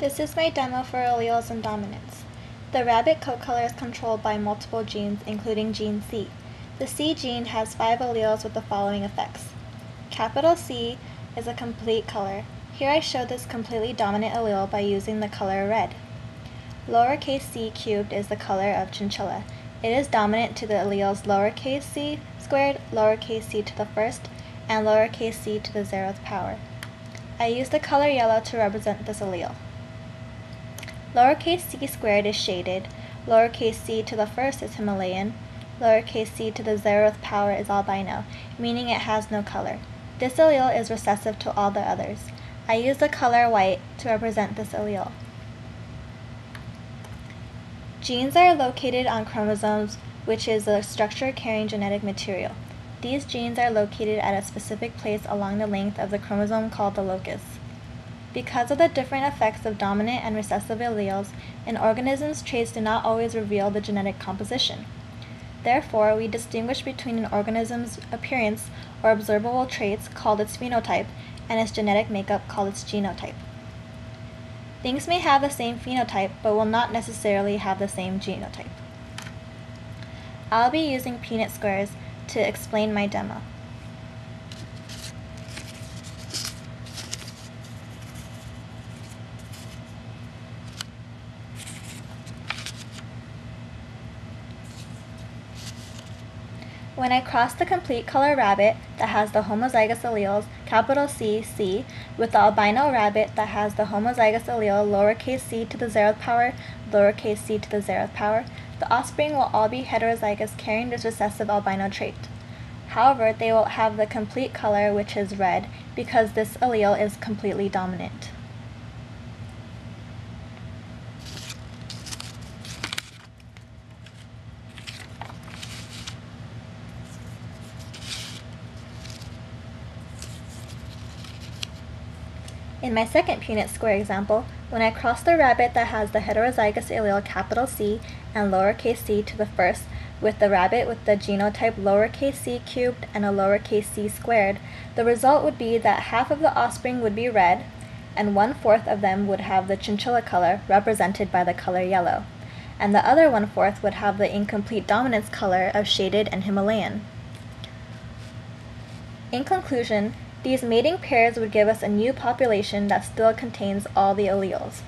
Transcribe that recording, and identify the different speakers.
Speaker 1: This is my demo for alleles and dominance. The rabbit coat color is controlled by multiple genes, including gene C. The C gene has 5 alleles with the following effects. Capital C is a complete color. Here I show this completely dominant allele by using the color red. Lowercase c cubed is the color of chinchilla. It is dominant to the alleles lowercase c squared, lowercase c to the first, and lowercase c to the 0th power. I use the color yellow to represent this allele. Lowercase c squared is shaded, lowercase c to the first is Himalayan, lowercase c to the 0th power is albino, meaning it has no color. This allele is recessive to all the others. I use the color white to represent this allele. Genes are located on chromosomes, which is the structure carrying genetic material. These genes are located at a specific place along the length of the chromosome called the locus. Because of the different effects of dominant and recessive alleles, an organism's traits do not always reveal the genetic composition. Therefore, we distinguish between an organism's appearance or observable traits called its phenotype and its genetic makeup called its genotype. Things may have the same phenotype but will not necessarily have the same genotype. I'll be using Punnett squares to explain my demo. When I cross the complete color rabbit that has the homozygous alleles capital C, C, with the albino rabbit that has the homozygous allele lowercase c to the 0th power, lowercase c to the 0th power, the offspring will all be heterozygous carrying this recessive albino trait. However, they will have the complete color, which is red, because this allele is completely dominant. In my second Punnett square example, when I cross the rabbit that has the heterozygous allele capital C and lowercase c to the first with the rabbit with the genotype lowercase c cubed and a lowercase c squared, the result would be that half of the offspring would be red, and 1/4 of them would have the chinchilla color represented by the color yellow, and the other 1/4 would have the incomplete dominance color of shaded and Himalayan. In conclusion, these mating pairs would give us a new population that still contains all the alleles.